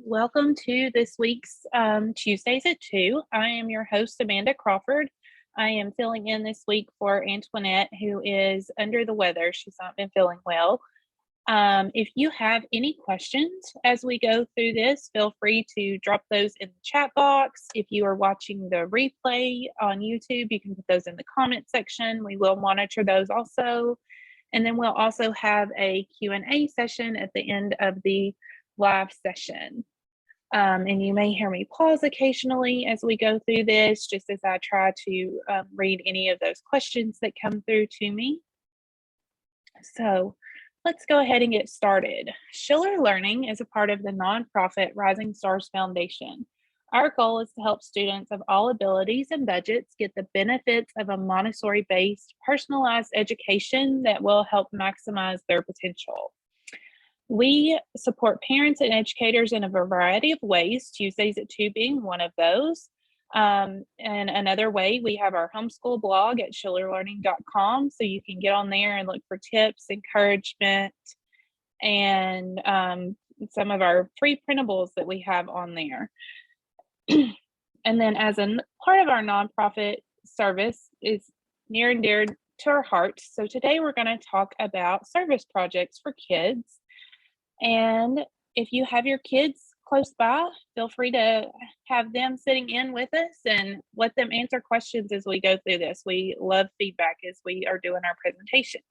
Welcome to this week's Tuesdays at 2. I am your host, Amanda Crawford. I am filling in this week for Antoinette, who is under the weather. She's not been feeling well. If you have any questions as we go through this, feel free to drop those in the chat box. If you are watching the replay on YouTube, you can put those in the comment section. We will monitor those also. And then we'll also have a Q&A session at the end of the live session. And you may hear me pause occasionally as we go through this, just as I try to read any of those questions that come through to me. So let's go ahead and get started. ShillerLearning is a part of the nonprofit Rising Stars Foundation. Our goal is to help students of all abilities and budgets get the benefits of a Montessori-based, personalized education that will help maximize their potential. We support parents and educators in a variety of ways, Tuesdays at 2 being one of those. And another way, we have our homeschool blog at ShillerLearning.com, so you can get on there and look for tips, encouragement, and some of our free printables that we have on there. And then as a part of our nonprofit service is near and dear to our hearts. So today we're going to talk about service projects for kids. And if you have your kids close by, feel free to have them sitting in with us and let them answer questions as we go through this. We love feedback as we are doing our presentations.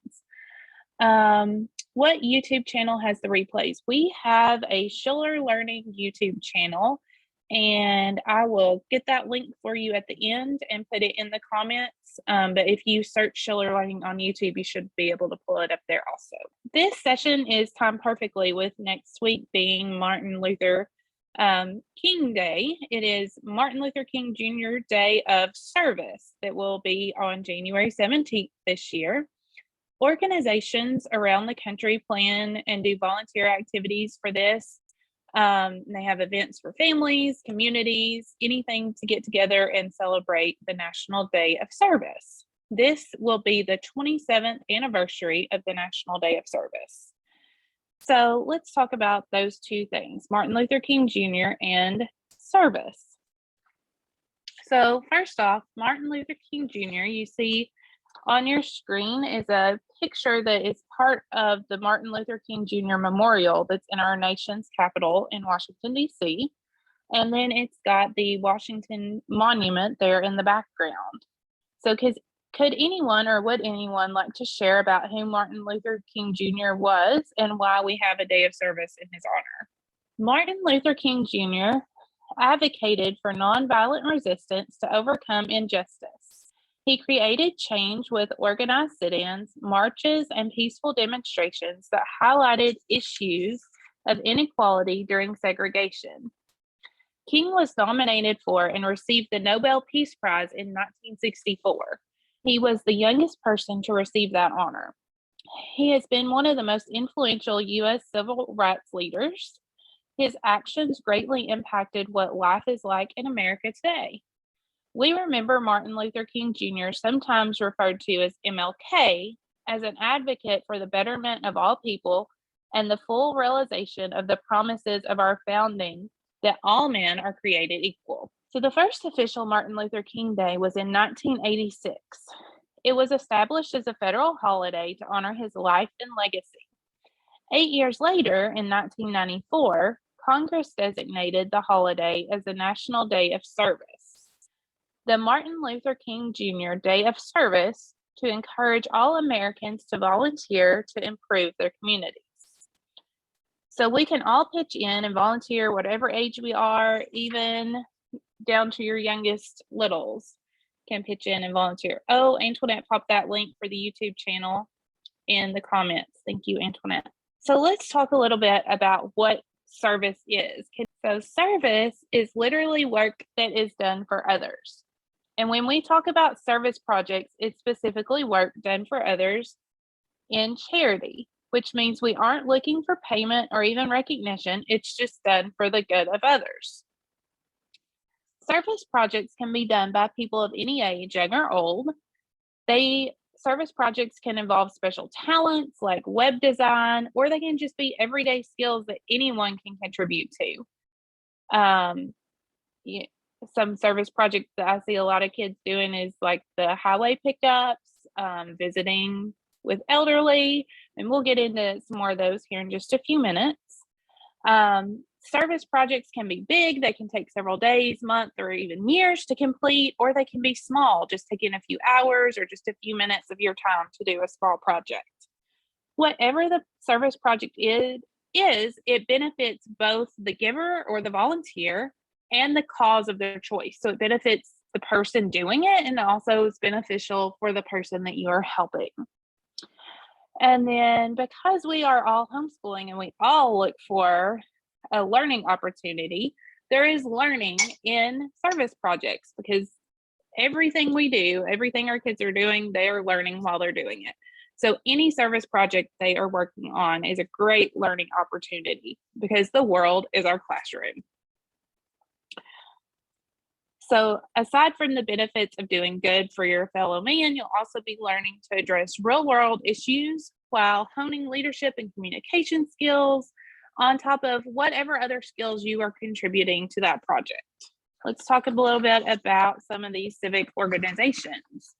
What YouTube channel has the replays? We have a ShillerLearning YouTube channel, and I will get that link for you at the end and put it in the comments. But if you search ShillerLearning on YouTube, you should be able to pull it up there also. This session is timed perfectly with next week being Martin Luther King Day. It is Martin Luther King Jr. Day of Service that will be on January 17th this year. Organizations around the country plan and do volunteer activities for this. They have events for families, communities, anything to get together and celebrate the National Day of Service. This will be the 27th anniversary of the National Day of Service. So let's talk about those two things, Martin Luther King Jr. and service. So first off, Martin Luther King Jr., you see on your screen is a picture that is part of the Martin Luther King Jr. Memorial that's in our nation's capital in Washington, D.C. And then it's got the Washington Monument there in the background. So could anyone or would anyone like to share about who Martin Luther King Jr. was and why we have a day of service in his honor? Martin Luther King Jr. advocated for nonviolent resistance to overcome injustice. He created change with organized sit-ins, marches, and peaceful demonstrations that highlighted issues of inequality during segregation. King was nominated for and received the Nobel Peace Prize in 1964. He was the youngest person to receive that honor. He has been one of the most influential U.S. civil rights leaders. His actions greatly impacted what life is like in America today. We remember Martin Luther King Jr., sometimes referred to as MLK, as an advocate for the betterment of all people and the full realization of the promises of our founding that all men are created equal. So the first official Martin Luther King Day was in 1986. It was established as a federal holiday to honor his life and legacy. 8 years later, in 1994, Congress designated the holiday as the National Day of Service. The Martin Luther King Jr. Day of Service to encourage all Americans to volunteer to improve their communities. So we can all pitch in and volunteer, whatever age we are, even down to your youngest littles can pitch in and volunteer. Oh, Antoinette popped that link for the YouTube channel in the comments. Thank you, Antoinette. So let's talk a little bit about what service is. So service is literally work that is done for others. And when we talk about service projects, it's specifically work done for others in charity, which means we aren't looking for payment or even recognition. It's just done for the good of others. Service projects can be done by people of any age, young or old. Service projects can involve special talents like web design, or they can just be everyday skills that anyone can contribute to. Um, yeah, some service projects that I see a lot of kids doing is like the highway pickups, visiting with elderly, and we'll get into some more of those here in just a few minutes. Service projects can be big. They can take several days, months, or even years to complete, or they can be small, just taking a few hours or just a few minutes of your time to do a small project. Whatever the service project is, it benefits both the giver or the volunteer and the cause of their choice. So it benefits the person doing it, and also is beneficial for the person that you are helping. And then because we are all homeschooling and we all look for a learning opportunity, there is learning in service projects, because everything we do, everything our kids are doing, they are learning while they're doing it. So any service project they are working on is a great learning opportunity, because the world is our classroom. So aside from the benefits of doing good for your fellow man, you'll also be learning to address real world issues while honing leadership and communication skills on top of whatever other skills you are contributing to that project. Let's talk a little bit about some of these civic organizations.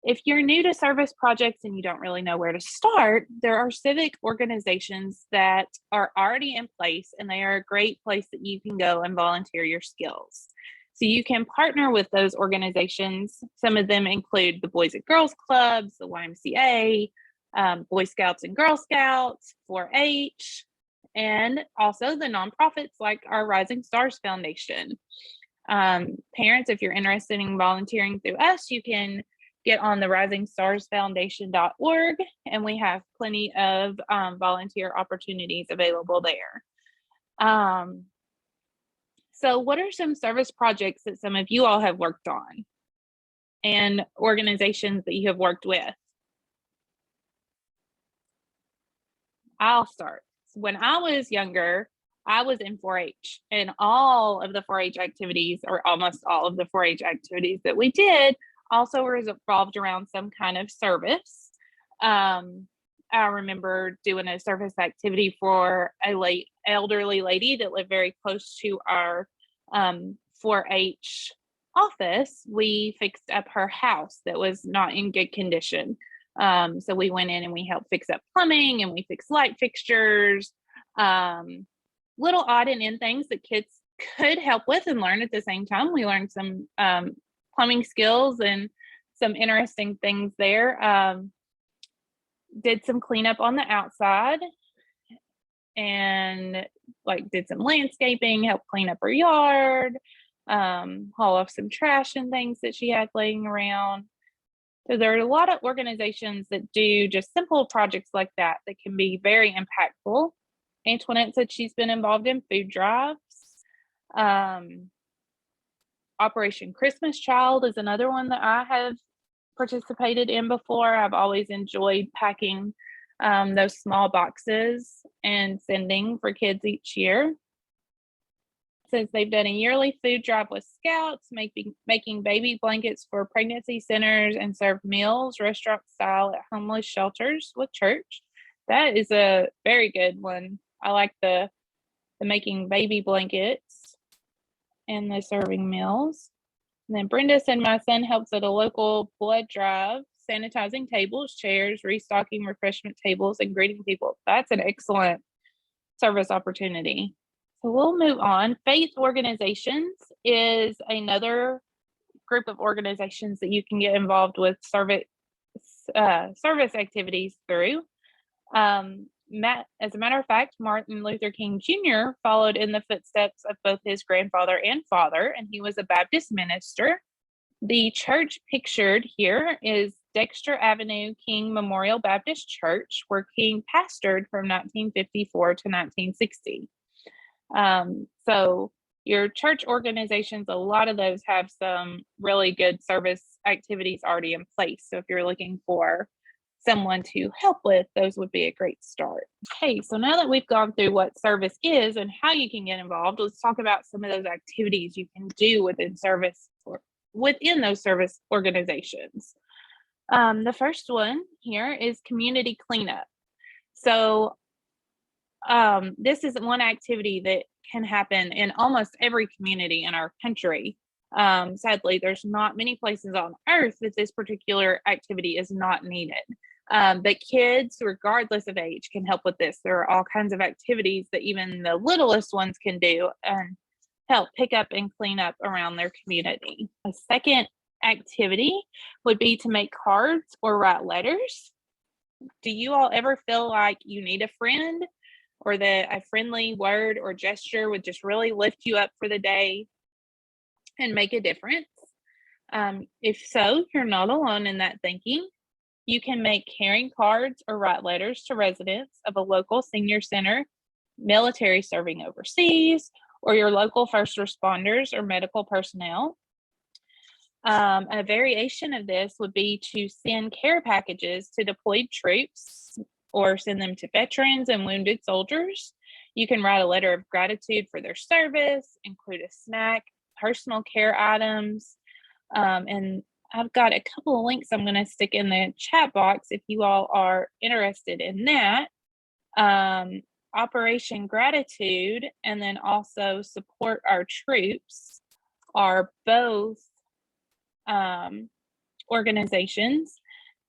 If you're new to service projects and you don't really know where to start, there are civic organizations that are already in place, and they are a great place that you can go and volunteer your skills. So you can partner with those organizations. Some of them include the Boys and Girls Clubs, the YMCA, Boy Scouts and Girl Scouts, 4-H, and also the nonprofits like our Rising Stars Foundation. Parents, if you're interested in volunteering through us, you can get on the risingstarsfoundation.org, and we have plenty of volunteer opportunities available there. So what are some service projects that some of you all have worked on, and organizations that you have worked with? I'll start. When I was younger, I was in 4-H, and all of the 4-H activities, or almost all of the 4-H activities that we did, also revolved around some kind of service. I remember doing a service activity for a elderly lady that lived very close to our 4-H office. We fixed up her house that was not in good condition. So we went in and we helped fix up plumbing, and we fixed light fixtures, little odd and end things that kids could help with and learn at the same time. We learned some plumbing skills and some interesting things there. Did some cleanup on the outside, and did some landscaping, helped clean up her yard, haul off some trash and things that she had laying around. So there are a lot of organizations that do just simple projects like that that can be very impactful. Antoinette said she's been involved in food drives. Operation Christmas Child is another one that I have participated in before. I've always enjoyed packing those small boxes and sending for kids each year. Since they've done a yearly food drive with Scouts, making baby blankets for pregnancy centers, and serve meals restaurant style at homeless shelters with church. That is a very good one. I like the making baby blankets and the serving meals. And then Brenda said my son helps at a local blood drive, sanitizing tables, chairs, restocking refreshment tables, and greeting people. That's an excellent service opportunity. So we'll move on. Faith organizations is another group of organizations that you can get involved with service activities through. As a matter of fact, Martin Luther King Jr. followed in the footsteps of both his grandfather and father, and he was a Baptist minister. The church pictured here is Dexter Avenue King Memorial Baptist Church, where King pastored from 1954 to 1960. So your church organizations, a lot of those have some really good service activities already in place. So if you're looking for someone to help with, those would be a great start. Okay, so now that we've gone through what service is and how you can get involved, let's talk about some of those activities you can do within service or within those service organizations. The first one here is community cleanup. So this is one activity that can happen in almost every community in our country. Sadly, there's not many places on earth that this particular activity is not needed. But kids, regardless of age, can help with this. There are all kinds of activities that even the littlest ones can do and help pick up and clean up around their community. A second activity would be to make cards or write letters. Do you all ever feel like you need a friend, or that a friendly word or gesture would just really lift you up for the day and make a difference? If so, you're not alone in that thinking. You can make caring cards or write letters to residents of a local senior center, military serving overseas, or your local first responders or medical personnel. A variation of this would be to send care packages to deployed troops or send them to veterans and wounded soldiers. You can write a letter of gratitude for their service, include a snack, personal care items, and I've got a couple of links I'm going to stick in the chat box if you all are interested in that. Operation Gratitude and then also Support Our Troops are both organizations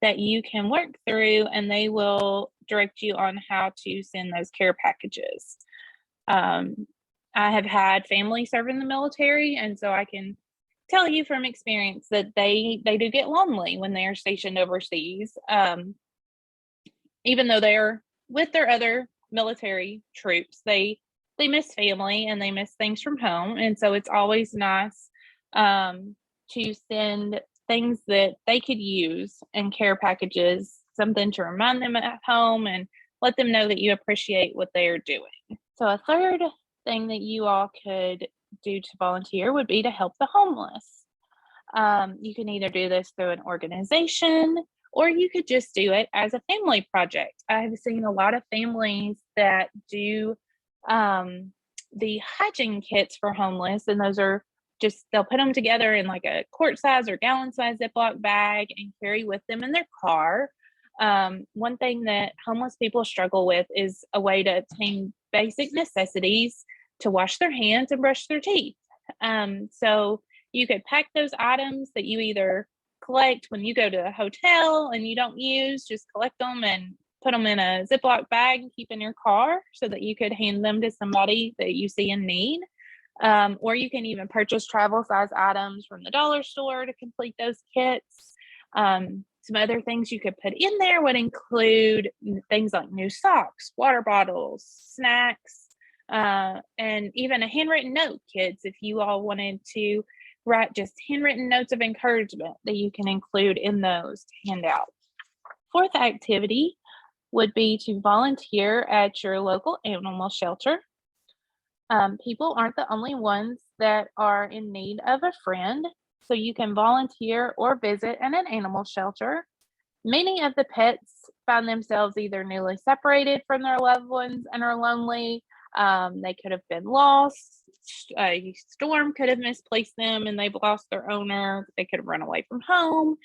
that you can work through, and they will direct you on how to send those care packages. I have had family serve in the military, and so I can tell you from experience that they do get lonely when they are stationed overseas. Even though they're with their other military troops, they miss family and they miss things from home, and so it's always nice to send things that they could use and care packages, something to remind them at home and let them know that you appreciate what they are doing. So a third thing that you all could do to volunteer would be to help the homeless. You can either do this through an organization, or you could just do it as a family project. I have seen a lot of families that do the hygiene kits for homeless, and those are just, they'll put them together in like a quart size or gallon size Ziploc bag and carry with them in their car. One thing that homeless people struggle with is a way to obtain basic necessities to wash their hands and brush their teeth. So you could pack those items that you either collect when you go to a hotel and you don't use, just collect them and put them in a Ziploc bag and keep in your car so that you could hand them to somebody that you see in need. Or you can even purchase travel size items from the dollar store to complete those kits. Some other things you could put in there would include things like new socks, water bottles, snacks, and even a handwritten note, kids, if you all wanted to write just handwritten notes of encouragement that you can include in those to hand out. Fourth activity would be to volunteer at your local animal shelter. People aren't the only ones that are in need of a friend, so you can volunteer or visit at an animal shelter. Many of the pets find themselves either newly separated from their loved ones and are lonely. They could have been lost. A storm could have misplaced them and they've lost their owner. They could have run away from home.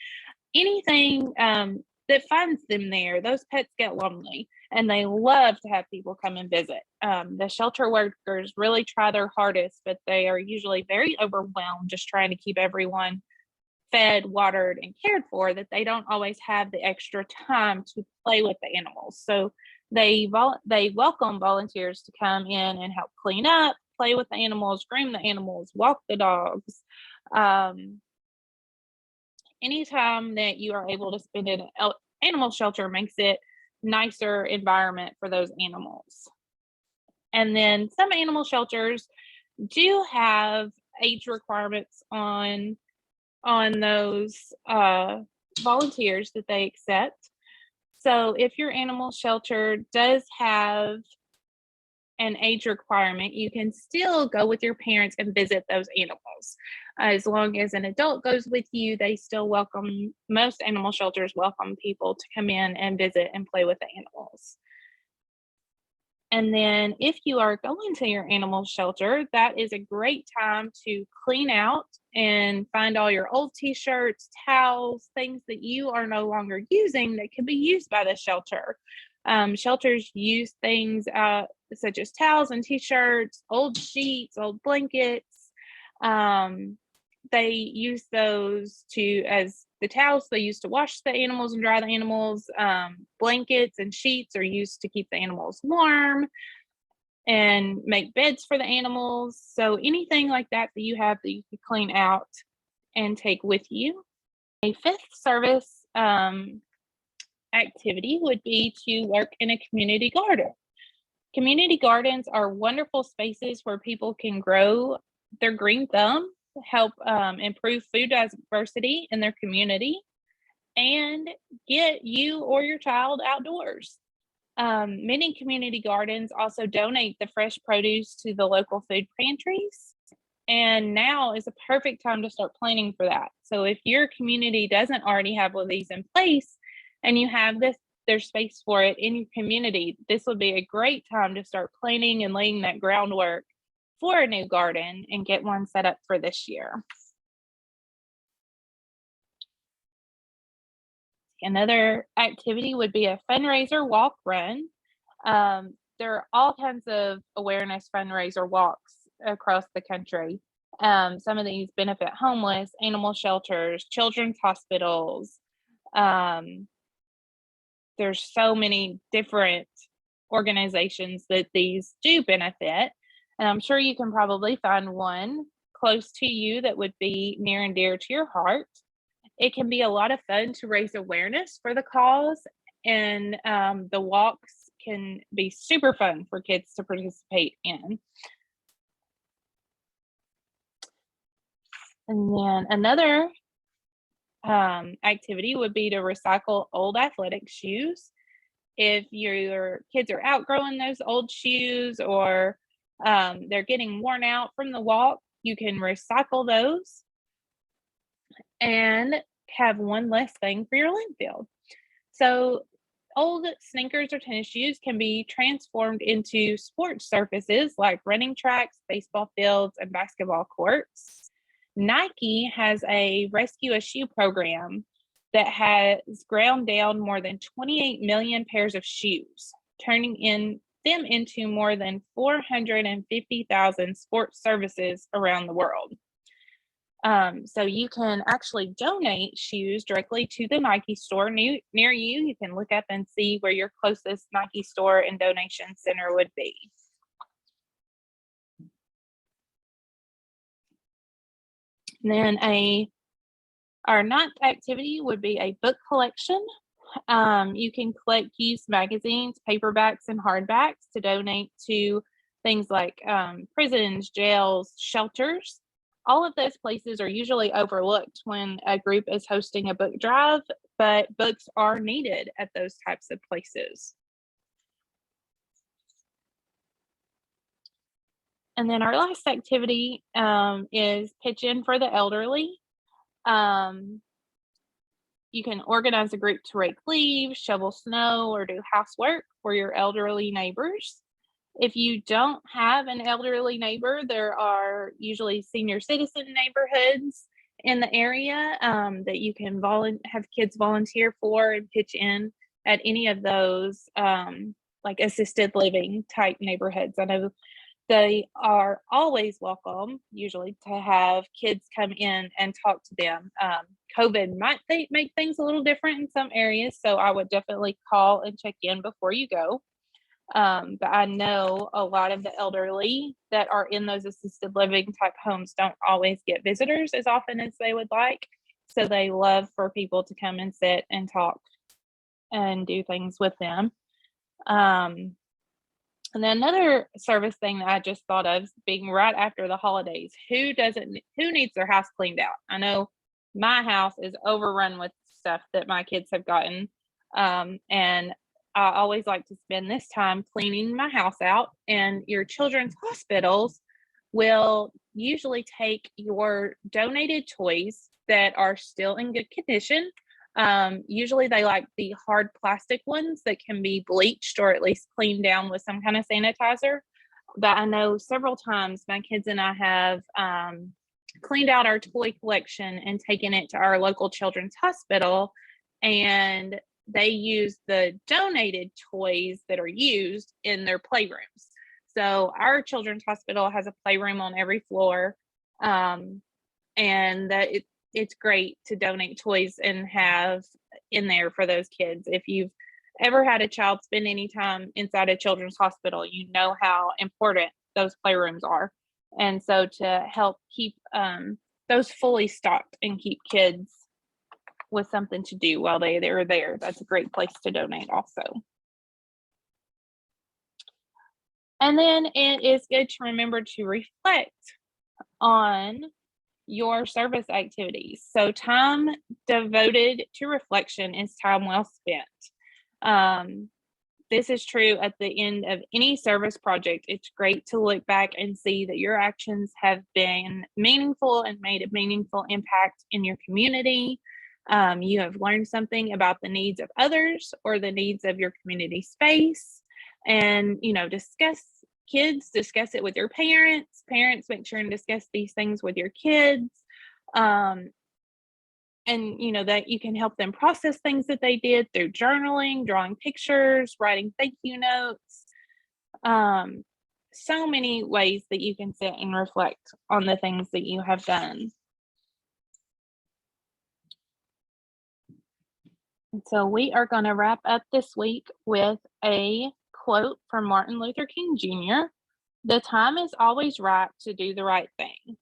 Anything that finds them there, those pets get lonely and they love to have people come and visit. The shelter workers really try their hardest, but they are usually very overwhelmed just trying to keep everyone fed, watered, and cared for, that they don't always have the extra time to play with the animals. So they welcome volunteers to come in and help clean up, play with the animals, groom the animals, walk the dogs. Anytime that you are able to spend in an animal shelter makes it nicer environment for those animals. And then some animal shelters do have age requirements on those volunteers that they accept. So if your animal shelter does have an age requirement, you can still go with your parents and visit those animals. As long as an adult goes with you, they still welcome, most animal shelters welcome people to come in and visit and play with the animals. And then if you are going to your animal shelter, that is a great time to clean out and find all your old t-shirts, towels, things that you are no longer using that can be used by the shelter. Shelters use things such as towels and t-shirts, old sheets, old blankets. They use those as the towels they use to wash the animals and dry the animals. Blankets and sheets are used to keep the animals warm and make beds for the animals. So anything like that you have that you can clean out and take with you. A fifth service activity would be to work in a community garden. Community gardens are wonderful spaces where people can grow their green thumb, help improve food diversity in their community, and get you or your child outdoors. Many community gardens also donate the fresh produce to the local food pantries. And now is a perfect time to start planning for that. So if your community doesn't already have one of these in place and you have there's space for it in your community, this would be a great time to start planning and laying that groundwork for a new garden and get one set up for this year. Another activity would be a fundraiser walk run. There are all kinds of awareness fundraiser walks across the country. Some of these benefit homeless, animal shelters, children's hospitals. There's so many different organizations that these do benefit. And I'm sure you can probably find one close to you that would be near and dear to your heart. It can be a lot of fun to raise awareness for the cause, and the walks can be super fun for kids to participate in. And then another activity would be to recycle old athletic shoes. If your kids are outgrowing those old shoes or they're getting worn out from the walk, you can recycle those and have one less thing for your landfill. So old sneakers or tennis shoes can be transformed into sports surfaces like running tracks, baseball fields, and basketball courts. Nike has a Rescue a Shoe program that has ground down more than 28 million pairs of shoes, turning them into more than 450,000 sports services around the world. So you can actually donate shoes directly to the Nike store near you. You can look up and see where your closest Nike store and donation center would be. And then our ninth activity would be a book collection. You can collect used magazines, paperbacks, and hardbacks to donate to things like prisons, jails, shelters. All of those places are usually overlooked when a group is hosting a book drive, but books are needed at those types of places. And then our last activity is pitch in for the elderly. You can organize a group to rake leaves, shovel snow, or do housework for your elderly neighbors. If you don't have an elderly neighbor, there are usually senior citizen neighborhoods in the area that you can have kids volunteer for and pitch in at any of those like assisted living type neighborhoods. I know they are always welcome, usually, to have kids come in and talk to them. COVID might make things a little different in some areas, so I would definitely call and check in before you go. But I know a lot of the elderly that are in those assisted living type homes don't always get visitors as often as they would like. So they love for people to come and sit and talk and do things with them. And then another service thing that I just thought of being right after the holidays, who needs their house cleaned out? I know my house is overrun with stuff that my kids have gotten. And I always like to spend this time cleaning my house out, and your children's hospitals will usually take your donated toys that are still in good condition. Usually they like the hard plastic ones that can be bleached or at least cleaned down with some kind of sanitizer. But I know several times my kids and I have cleaned out our toy collection and taken it to our local children's hospital, and they use the donated toys that are used in their playrooms. So our children's hospital has a playroom on every floor, and that it's great to donate toys and have in there for those kids. If you've ever had a child spend any time inside a children's hospital, you know how important those playrooms are. And so to help keep those fully stocked and keep kids with something to do while they're there, that's a great place to donate also. And then it is good to remember to reflect on your service activities. So time devoted to reflection is time well spent. This is true at the end of any service project. It's great to look back and see that your actions have been meaningful and made a meaningful impact in your community. You have learned something about the needs of others or the needs of your community space. And, discuss it with your parents. Parents, make sure and discuss these things with your kids. And that you can help them process things that they did through journaling, drawing pictures, writing thank you notes. So many ways that you can sit and reflect on the things that you have done. And so we are going to wrap up this week with a quote from Martin Luther King Jr. "The time is always right to do the right thing."